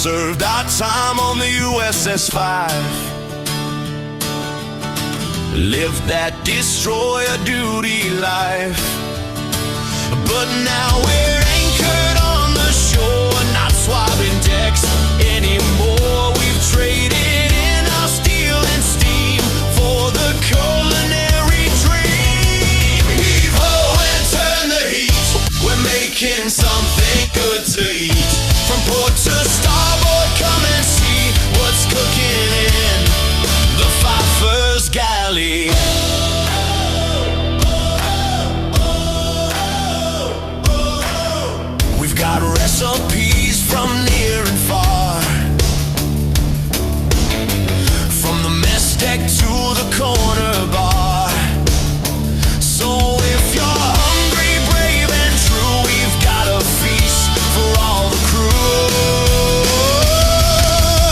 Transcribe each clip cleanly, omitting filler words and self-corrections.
served our time on the USS 5. Lived that destroyer duty life. But now we're anchored on the shore, not swabbing decks anymore. We've traded in our steel and steam for the culinary dream. Heave ho and turn the heat, we're making something good to eat. From port to starboard, come and see what's cooking in the Thumpers galley. We've got recipes from near and far, from the mess deck to the corner bar. So if you're hungry, brave and true, we've got a feast for all the crew.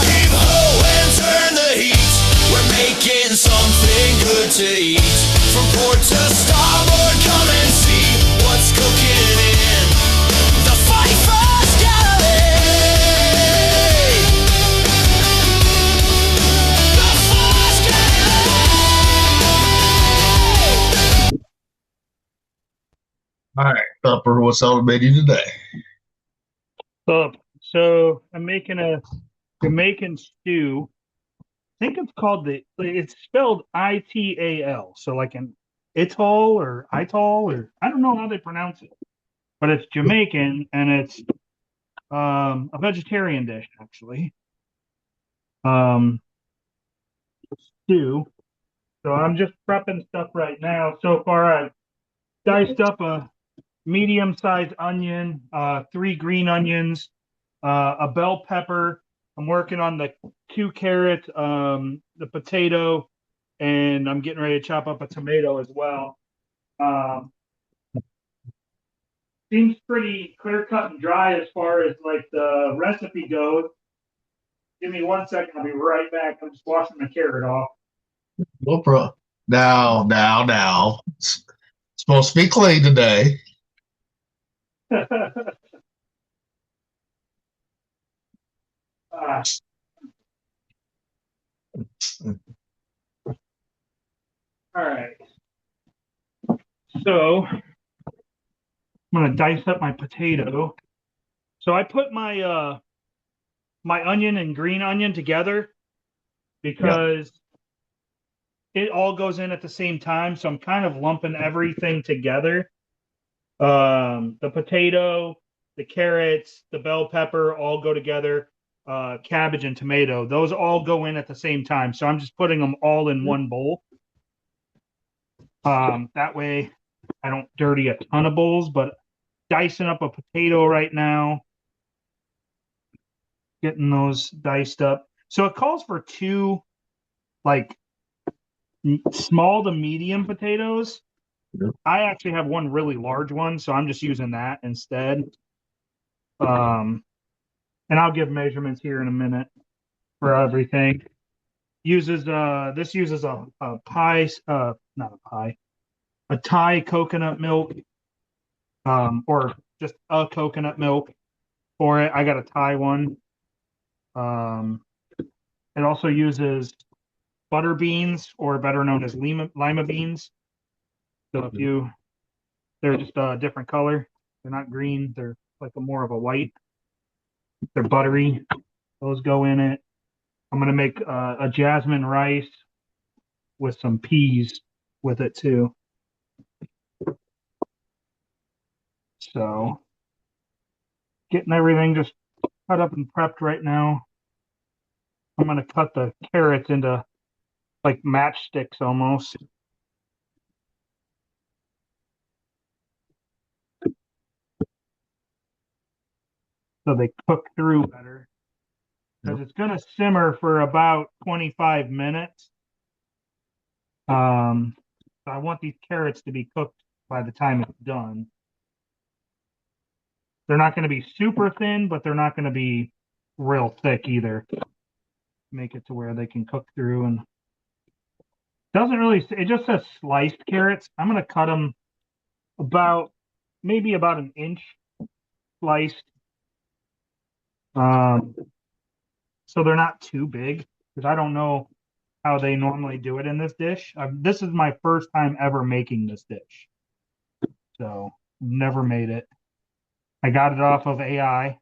Heave ho and turn the heat, we're making something good to eat. From port to starboard, come and see what's cooking in the Thumpers galley. The Thumpers galley. All right, Thumper, what's on the menu today? So I'm making a Jamaican stew. I think it's spelled Ital, so like an Ital or Ital, or I don't know how they pronounce it, but it's Jamaican and it's a vegetarian dish actually. Stew. So I'm just prepping stuff right now. So far I've diced up a medium-sized onion, 3 green onions, a bell pepper. I'm working on the 2 carrots, the potato, and I'm getting ready to chop up a tomato as well. Seems pretty clear-cut and dry as far as like the recipe goes. Give me 1 second. I'll be right back. I'm just washing my carrot off. No problem. Now. It's supposed to be clean today. All right. So I'm gonna dice up my potato. So I put my my onion and green onion together because it all goes in at the same time. So I'm kind of lumping everything together. The potato, the carrots, the bell pepper all go together. Cabbage and tomato, those all go in at the same time. So I'm just putting them all in one bowl. That way I don't dirty a ton of bowls, but dicing up a potato right now, getting those diced up. So it calls for 2 like small to medium potatoes. Yep. I actually have one really large one, so I'm just using that instead. And I'll give measurements here in a minute for everything. This uses a Thai coconut milk, or just a coconut milk for it. I got a Thai one. It also uses butter beans, or better known as lima beans. So they're just a different color. They're not green. They're like more of a white. They're buttery. Those go in it. I'm going to make a jasmine rice with some peas with it too. So getting everything just cut up and prepped right now. I'm going to cut the carrots into like matchsticks almost. So they cook through better. Because it's going to simmer for about 25 minutes. So I want these carrots to be cooked by the time it's done. They're not going to be super thin, but they're not going to be real thick either. Make it to where they can cook through. And doesn't really, it just says sliced carrots. I'm going to cut them maybe about an inch sliced. so they're not too big, because I don't know how they normally do it in this dish. This is my first time ever making this dish, so never made it. I got it off of AI.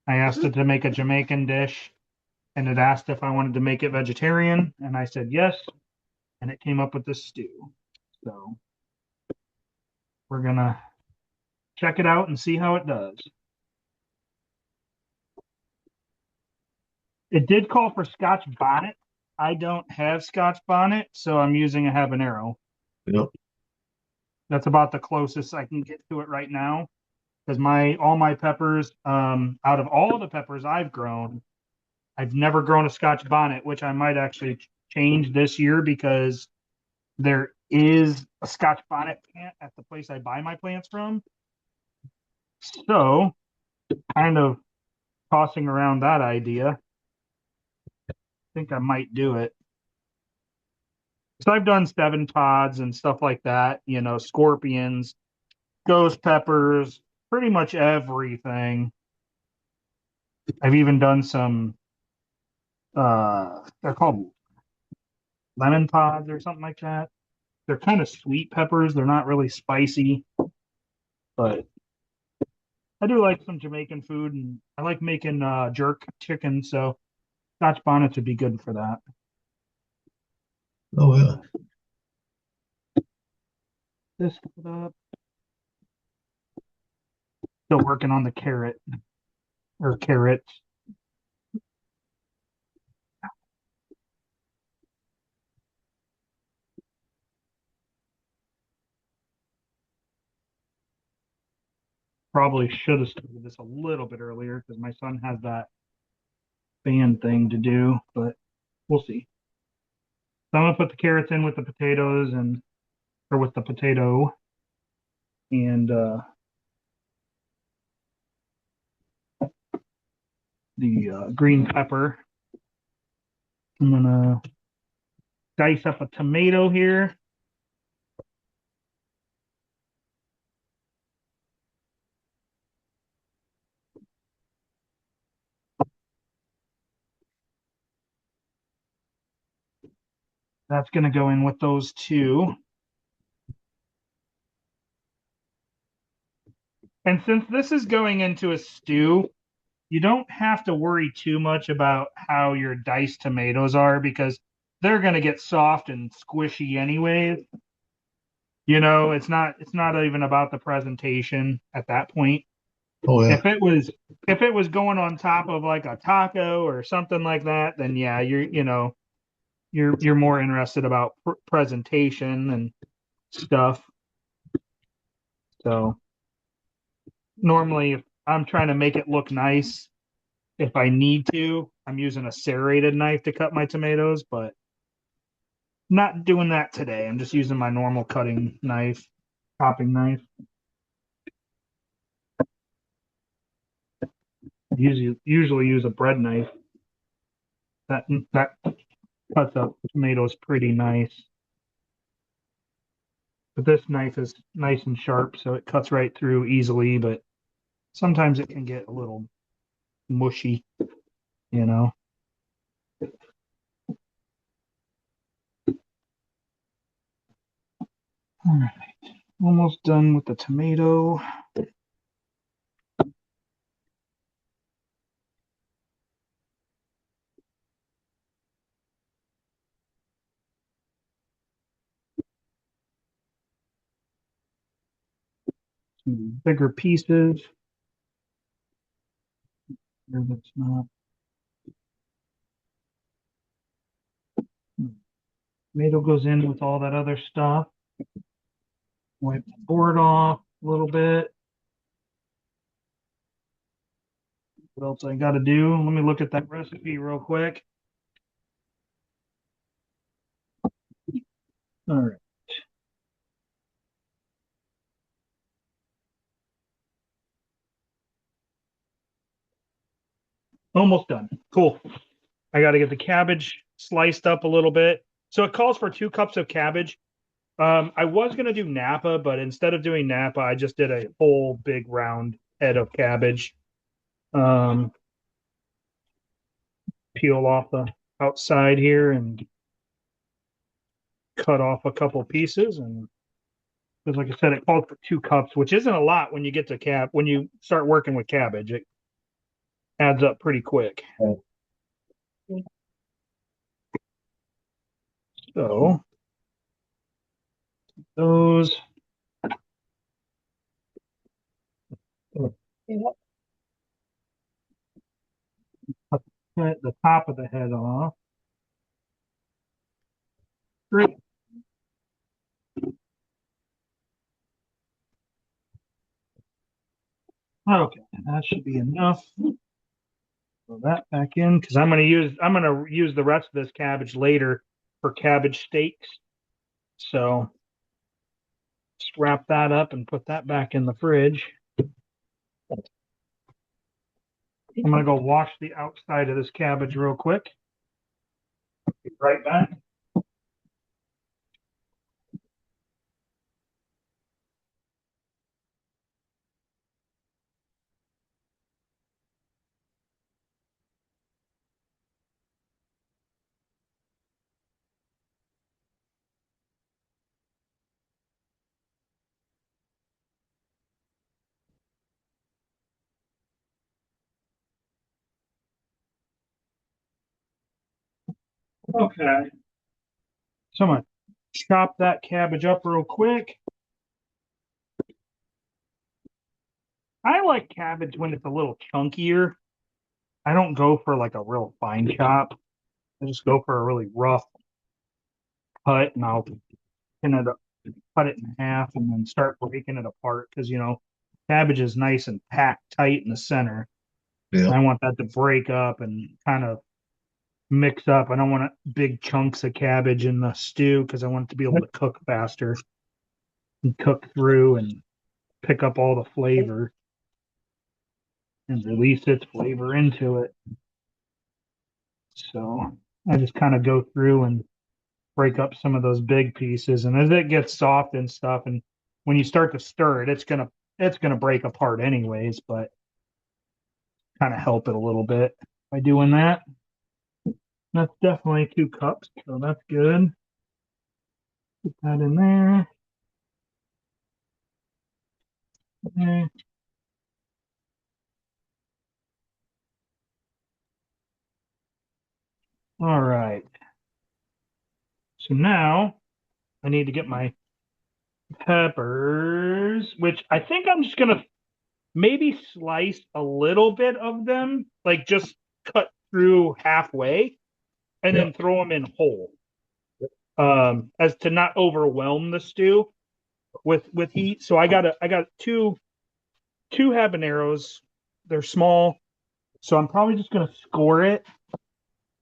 I asked it to make a Jamaican dish, and it asked if I wanted to make it vegetarian, and I said yes, and it came up with this stew. So we're gonna check it out and see how it does. It did call for Scotch bonnet. I don't have Scotch bonnet, so I'm using a habanero. Yep. That's about the closest I can get to it right now. Because all my peppers, out of all the peppers I've grown, I've never grown a Scotch bonnet, which I might actually change this year because there is a Scotch bonnet plant at the place I buy my plants from. So, kind of tossing around that idea. I think I might do it. So I've done 7 pods and stuff like that, scorpions, ghost peppers, pretty much everything. I've even done some, they're called lemon pods or something like that. They're kind of sweet peppers. They're not really spicy, but I do like some Jamaican food, and I like making jerk chicken, so Scotch bonnets would be good for that. Oh yeah. This up. Still working on the carrots. Probably should have started this a little bit earlier because my son has that band thing to do, but we'll see. So I'm gonna put the carrots in with the potatoes or with the potato and the green pepper. I'm gonna dice up a tomato here. That's gonna go in with those two. And since this is going into a stew, you don't have to worry too much about how your diced tomatoes are because they're going to get soft and squishy anyways. It's not even about the presentation at that point. Oh yeah. If it was going on top of like a taco or something like that, then yeah, you're more interested about presentation and stuff. So normally if I'm trying to make it look nice, if I need to, I'm using a serrated knife to cut my tomatoes, but not doing that today. I'm just using my normal cutting knife, chopping knife. Usually use a bread knife. That cuts up tomatoes pretty nice. But this knife is nice and sharp, so it cuts right through easily, but sometimes it can get a little mushy, you know. All right, almost done with the tomato. Some bigger pieces. Here that's not. Tomato goes in with all that other stuff. Wipe the board off a little bit. What else I got to do? Let me look at that recipe real quick. All right. Almost done. Cool. I got to get the cabbage sliced up a little bit. So it calls for 2 cups of cabbage. I was going to do Napa, but instead of doing Napa, I just did a whole big round head of cabbage. peel off the outside here and cut off a couple pieces. And because, like I said, it calls for 2 cups, which isn't a lot when you get to when you start working with cabbage. It adds up pretty quick. So those. Cut the top of the head off. Great. Okay, that should be enough. Throw that back in because I'm gonna use the rest of this cabbage later for cabbage steaks. So just wrap that up and put that back in the fridge. I'm gonna go wash the outside of this cabbage real quick. Be right back. Okay. So I'm gonna chop that cabbage up real quick. I like cabbage when it's a little chunkier. I don't go for like a real fine chop. I just go for a really rough cut, and I'll cut it in half and then start breaking it apart because cabbage is nice and packed tight in the center. Yeah. I want that to break up and kind of mix up. I don't want big chunks of cabbage in the stew because I want it to be able to cook faster and cook through and pick up all the flavor and release its flavor into it. So I just kind of go through and break up some of those big pieces, and as it gets soft and stuff, and when you start to stir it, it's gonna break apart anyways, but kind of help it a little bit by doing that. That's definitely 2 cups, so that's good. Put that in there. Okay. All right. So now I need to get my peppers, which I think I'm just gonna maybe slice a little bit of them, like just cut through halfway, and then throw them in whole, as to not overwhelm the stew with heat. So I got two habaneros. They're small, so I'm probably just gonna score it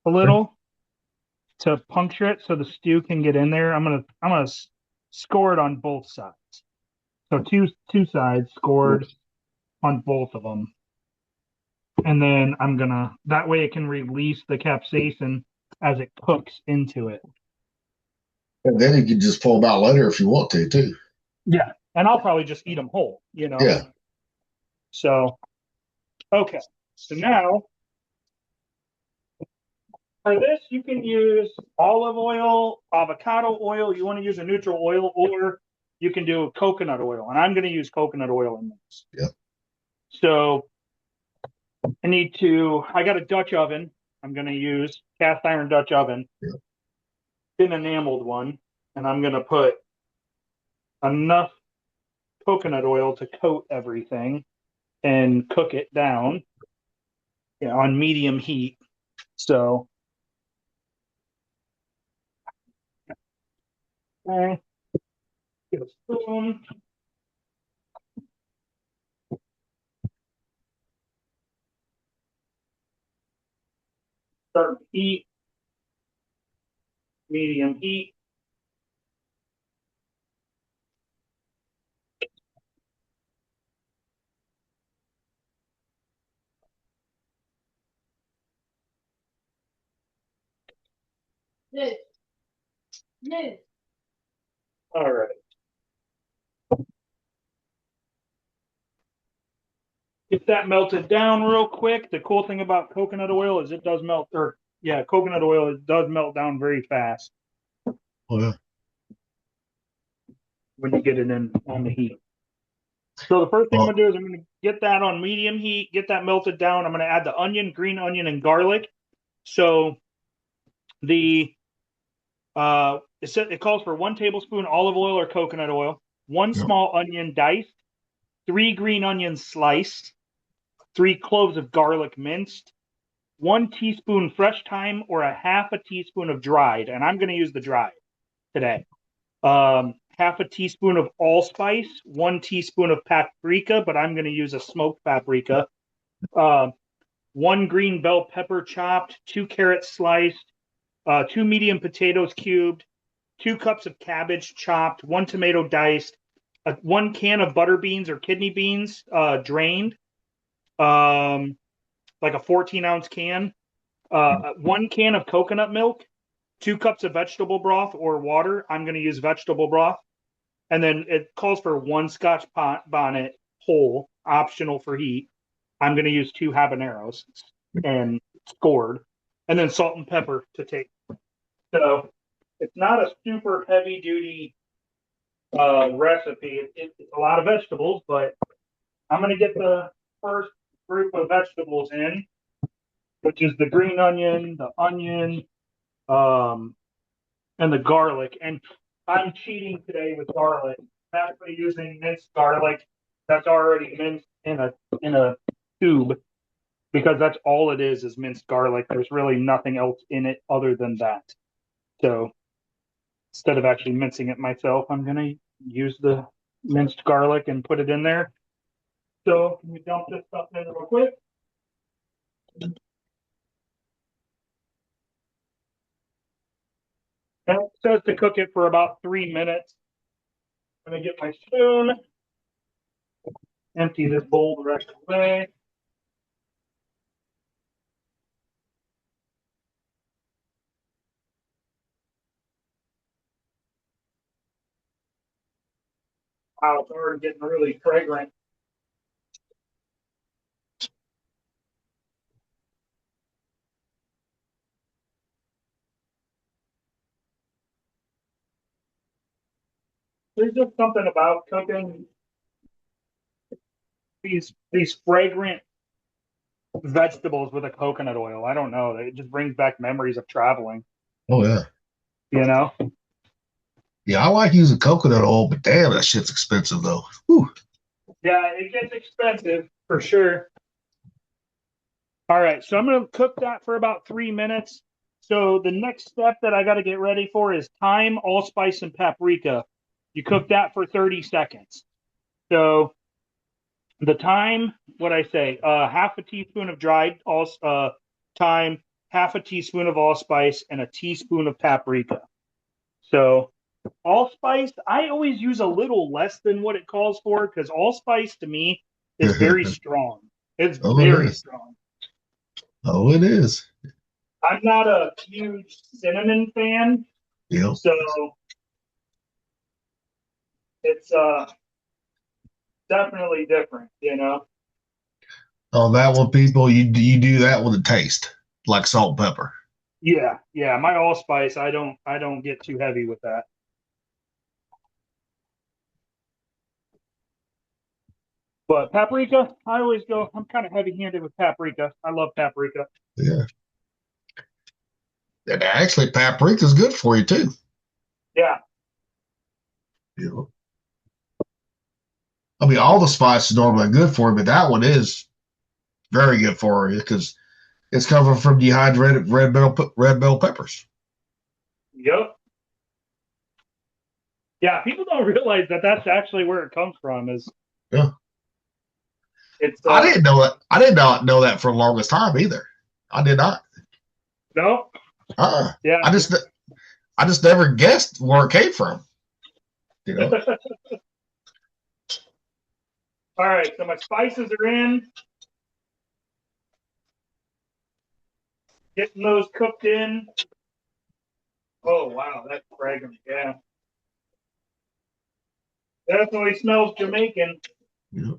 a little to puncture it so the stew can get in there. I'm gonna score it on both sides. So two sides scored on both of them, and then that way it can release the capsaicin as it cooks into it. And then you can just pull them out later if you want to, too. Yeah, and I'll probably just eat them whole, Yeah. So, okay. So now, for this, you can use olive oil, avocado oil. You want to use a neutral oil, or you can do coconut oil. And I'm going to use coconut oil in this. Yeah. So, I got a Dutch oven. I'm going to use cast iron Dutch oven. Yeah. Thin enameled one. And I'm going to put enough coconut oil to coat everything and cook it down on medium heat. So give a spoon. Start heat, medium heat. All right. Get that melted down real quick. The cool thing about coconut oil is it does melt, or Yeah, coconut oil, it does melt down very fast Oh yeah. when you get it in on the heat. So the first thing I'm Well, gonna do is I'm gonna get that on medium heat, get that melted down. I'm gonna add the onion, green onion, and garlic. So the it calls for 1 tablespoon olive oil or coconut oil, one yeah. small onion diced, 3 green onions sliced, 3 cloves of garlic minced, 1 teaspoon fresh thyme or a half a teaspoon of dried, and I'm going to use the dried today. Half a teaspoon of allspice, 1 teaspoon of paprika, but I'm going to use a smoked paprika. 1 green bell pepper chopped, 2 carrots sliced, 2 medium potatoes cubed, 2 cups of cabbage chopped, 1 tomato diced, 1 can of butter beans or kidney beans drained, like a 14-ounce can, 1 can of coconut milk, 2 cups of vegetable broth or water. I'm going to use vegetable broth. And then it calls for 1 Scotch bonnet whole, optional for heat. I'm going to use 2 habaneros and scored, and then salt and pepper to take. So it's not a super heavy duty recipe. It's a lot of vegetables, but I'm going to get the first group of vegetables in, which is the green onion, the onion, and the garlic. And I'm cheating today with garlic. I'm actually using minced garlic that's already minced in a tube, because that's all it is minced garlic. There's really nothing else in it other than that. So instead of actually mincing it myself, I'm gonna use the minced garlic and put it in there. So can we dump this stuff in real quick? And it says to cook it for about 3 minutes. I'm gonna get my spoon, empty this bowl the rest of the way. Wow, it's already getting really fragrant. There's just something about cooking these fragrant vegetables with a coconut oil. I don't know. It just brings back memories of traveling, Oh yeah. you know? Yeah, I like using coconut oil, but damn, that shit's expensive though. Whew. Yeah, it gets expensive for sure. All right, so I'm going to cook that for about 3 minutes. So the next step that I got to get ready for is thyme, allspice, and paprika. You cook that for 30 seconds. So the thyme, what I say, half a teaspoon of dried thyme, half a teaspoon of allspice, and a teaspoon of paprika. So allspice, I always use a little less than what it calls for, because allspice to me is very strong. It's Oh, it very is. strong. Oh, it is. I'm not a huge cinnamon fan, Yep. so it's definitely different, you know. Oh, that one, people, you do that with a taste, like salt and pepper. Yeah, yeah. My allspice, I don't get too heavy with that. But paprika, I always go. I'm kind of heavy-handed with paprika. I love paprika. Yeah. And actually, paprika's good for you too. Yeah, You know, I mean, all the spices normally are good for you, but that one is very good for you because it's coming from dehydrated red bell peppers. yep. Yeah, people don't realize that that's actually where it comes from. Is Yeah. it's I didn't know that. I did not know that for the longest time either. I did not. no, yeah. I just never guessed where it came from. You know. All right, so my spices are in. Getting those cooked in. Oh wow, that's fragrant. Yeah, definitely smells Jamaican. Yeah.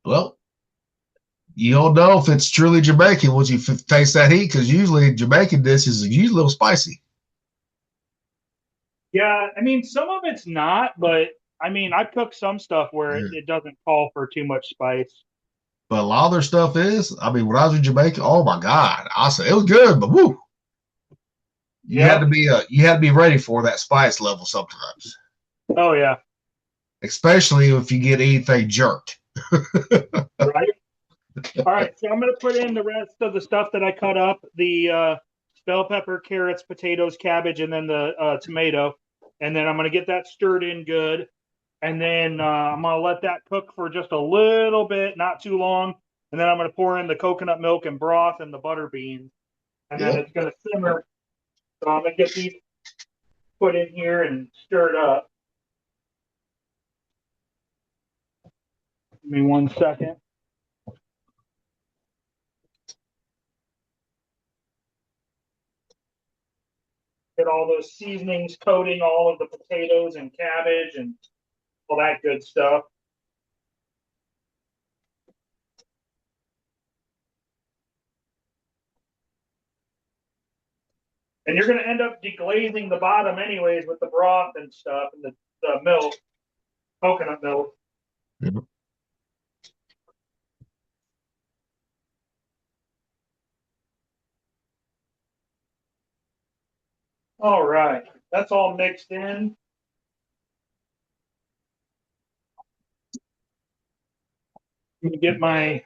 Well, you don't know if it's truly Jamaican once you taste that heat, because usually Jamaican dishes are usually a little spicy. Yeah, I mean, some of it's not, but I mean, I've cooked some stuff where Yeah. it doesn't call for too much spice. But a lot of their stuff is. I mean, when I was in Jamaica, oh my God, I said it was good, but woo, Yep. you had to be ready for that spice level sometimes, Oh yeah. especially if you get anything jerked. Right. All right. So I'm gonna put in the rest of the stuff that I cut up: the bell pepper, carrots, potatoes, cabbage, and then the tomato. And then I'm gonna get that stirred in good. And then I'm gonna let that cook for just a little bit, not too long. And then I'm gonna pour in the coconut milk and broth and the butter beans, and then Yep. it's gonna simmer. So I'm gonna get these put in here and stirred up. Give me 1 second. Get all those seasonings coating all of the potatoes and cabbage and all that good stuff. And you're going to end up deglazing the bottom anyways with the broth and stuff and the milk, coconut milk. Yep. All right. That's all mixed in. I'm going to get my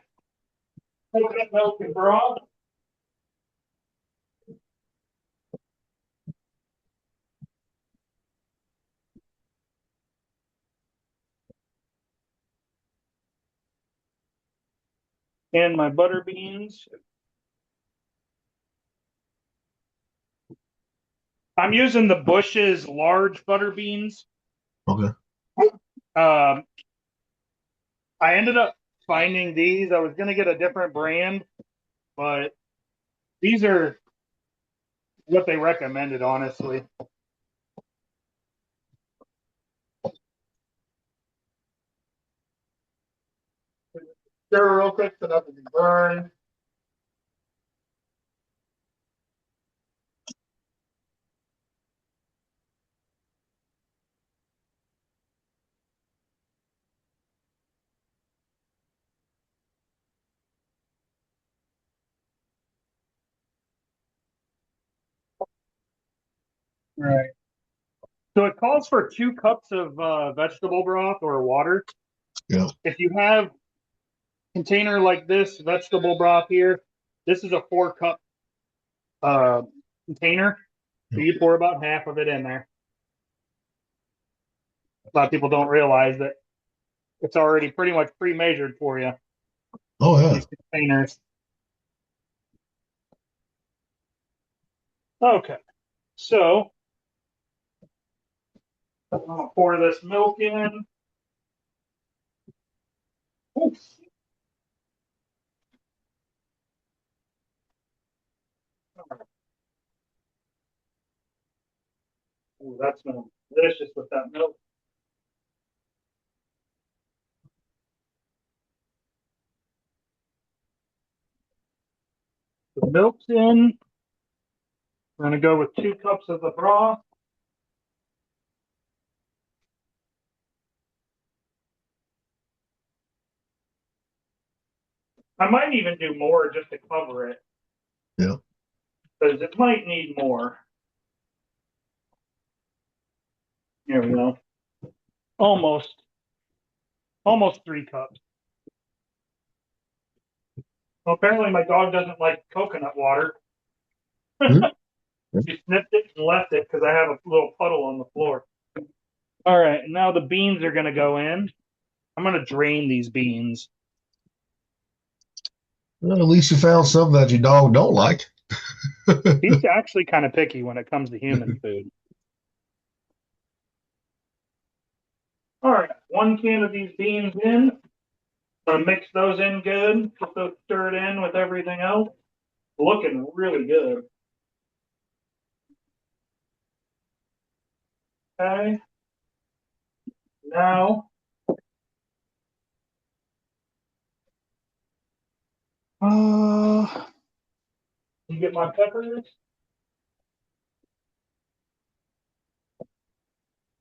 coconut milk and broth. And my butter beans. I'm using the Bush's large butter beans. Okay. Um, I ended up finding these. I was going to get a different brand, but these are what they recommended, honestly. Stir real quick so nothing burn. Right. So it calls for 2 cups of vegetable broth or water. Yeah. If you have a container like this, vegetable broth here, this is a 4-cup container. So you pour about half of it in there. A lot of people don't realize that it's already pretty much pre-measured for you. Oh yeah. These containers. Okay. So I'm gonna pour this milk in. Ooh. Ooh, that's gonna be delicious with that milk. The milk's in. We're gonna go with 2 cups of the broth. I might even do more just to cover it. Yeah. Because it might need more. Here we go. Almost 3 cups. Well, apparently my dog doesn't like coconut water. She sniffed it and left it because I have a little puddle on the floor. All right, now the beans are going to go in. I'm going to drain these beans. Well, at least you found something that your dog don't like. He's actually kind of picky when it comes to human food. All right, 1 can of these beans in. I'm going to mix those in good. Get those stirred in with everything else. Looking really good. Okay. Now You get my peppers.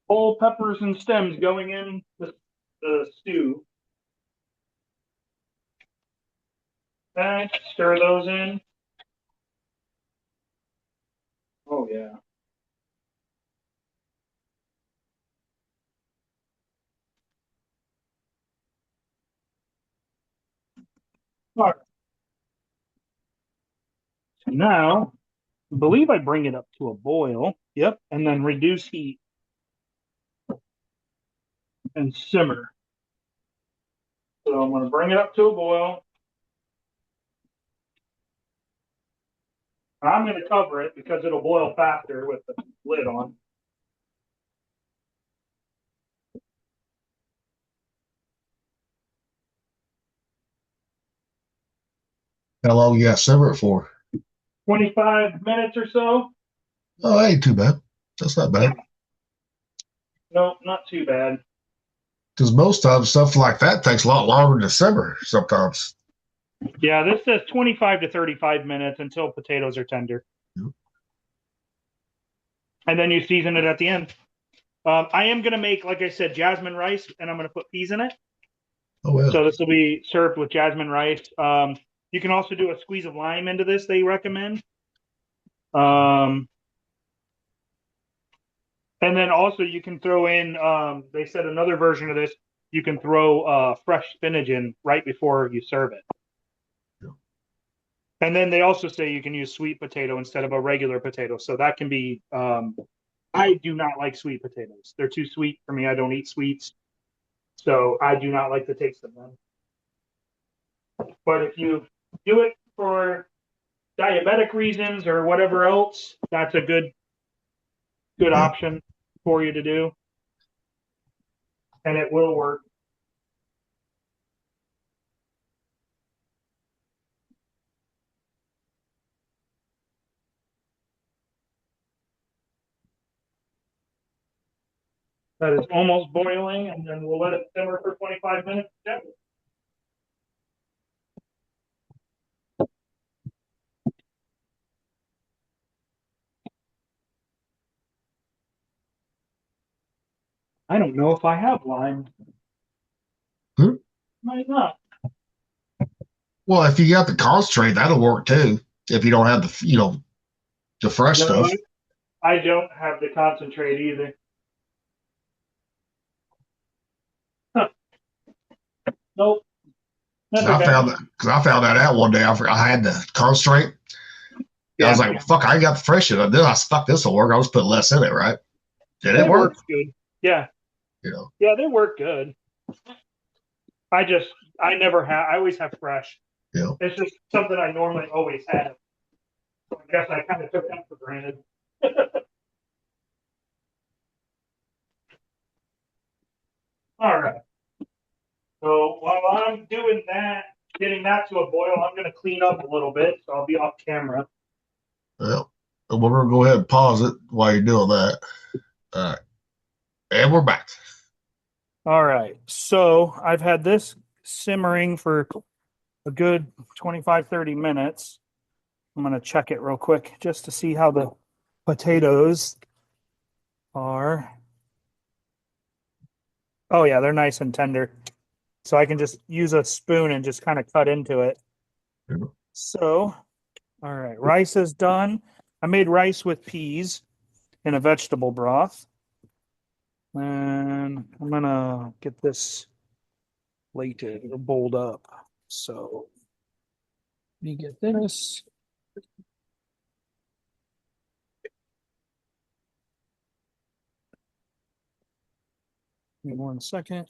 Whole peppers and stems going in the stew. And stir those in. Oh yeah. All right. So now, I believe I bring it up to a boil. Yep. And then reduce heat and simmer. So I'm going to bring it up to a boil. I'm going to cover it because it'll boil faster with the lid on. How long you got to simmer it for? 25 minutes or so. Oh, that ain't too bad. That's not bad. No, not too bad. Because most times stuff like that takes a lot longer to simmer sometimes. Yeah, this says 25 to 35 minutes until potatoes are tender. Yep. And then you season it at the end. I am going to make, like I said, jasmine rice, and I'm going to put peas in it. Oh, well. So this will be served with jasmine rice. You can also do a squeeze of lime into this, they recommend. And then also you can throw in, they said another version of this, you can throw fresh spinach in right before you serve it. Yep. And then they also say you can use sweet potato instead of a regular potato. So that can be, I do not like sweet potatoes. They're too sweet for me. I don't eat sweets. So I do not like the taste of them. But if you do it for diabetic reasons or whatever else, that's a good option for you to do. And it will work. That is almost boiling, and then we'll let it simmer for 25 minutes. Yep. I don't know if I have lime. Might not. Well, if you got the concentrate, that'll work too. If you don't have the fresh No, stuff. I don't have the concentrate either. Huh. Nope. That's Because okay. I found that out one day. I had the concentrate. Yeah. I was like, well, fuck, I ain't got the fresh shit. I did. I fuck, this will work. I'll just put less in it, right? Did it work? Works good. Yeah. Yeah, they work good. I never have. I always have fresh. Yeah. It's just something I normally always have. So I guess I kind of took that for granted. All right. So while I'm doing that, getting that to a boil, I'm going to clean up a little bit. So I'll be off camera. Well, we're going to go ahead and pause it while you're doing that. All right. And we're back. All right. So I've had this simmering for a good 25, 30 minutes. I'm going to check it real quick just to see how the potatoes are. Oh, yeah, they're nice and tender. So I can just use a spoon and just kind of cut into it. Yeah. So, all right, rice is done. I made rice with peas in a vegetable broth. And I'm going to get this plated or bowled up. So, let me get this. Give me 1 second.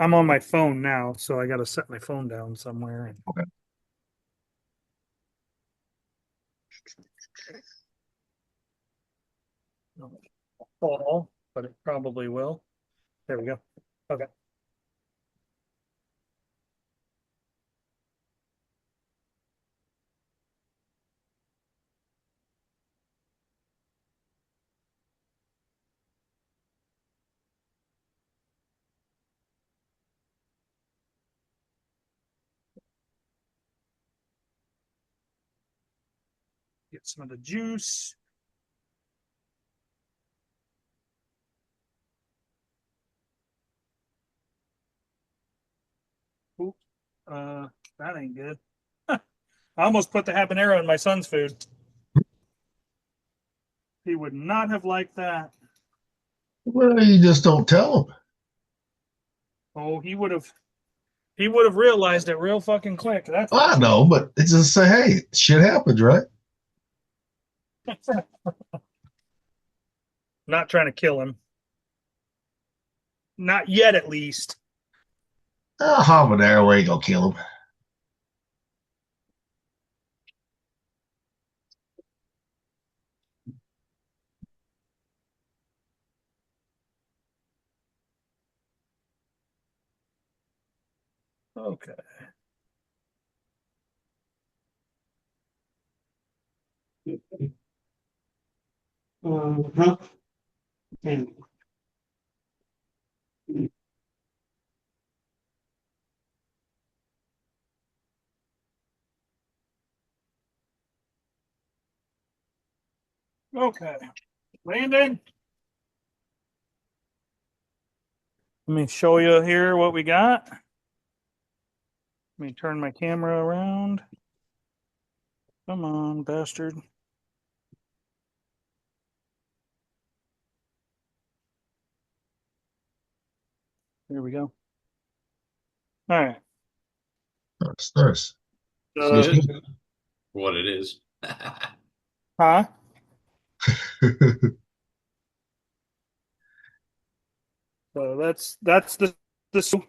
I'm on my phone now, so I got to set my phone down somewhere. Okay. Fall, but it probably will. There we go. Okay. Get some of the juice. Oop, that ain't good. I almost put the habanero in my son's food. He would not have liked that. Well, you just don't tell him. Oh, he would have realized it real fucking quick. That's I know, but it's just say, hey, shit happens, right? Not trying to kill him. Not yet, at least. Habanero ain't gonna kill him. Okay. Okay. Landon. Let me show you here what we got. Let me turn my camera around. Come on, bastard. Here we go. All right. Nice. What it is. Huh? So that's the soup.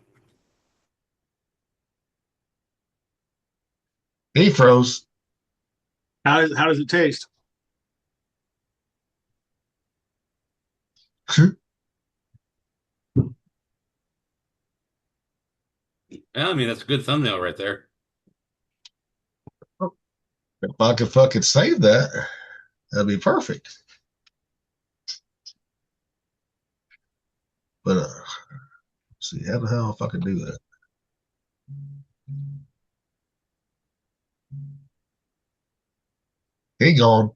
He froze. How does it taste? Yeah, I mean, that's a good thumbnail right there. If I could fucking save that, that'd be perfect. But let's see, how the hell if I could do that? He gone.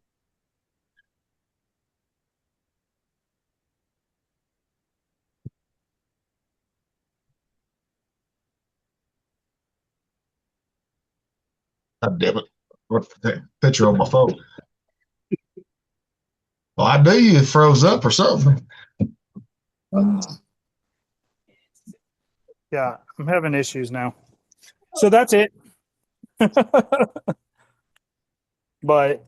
God damn it. What's the picture on my phone? Well, I knew you froze up or something. Yeah, I'm having issues now. So that's it. But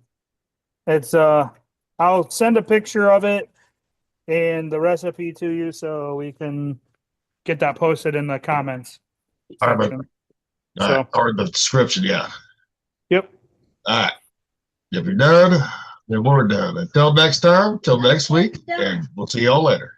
it's I'll send a picture of it and the recipe to you so we can get that posted in the comments section. All right, or the description, yeah. Yep. All right. If you're done, then we're done. Until next time, till next week, and we'll see y'all later.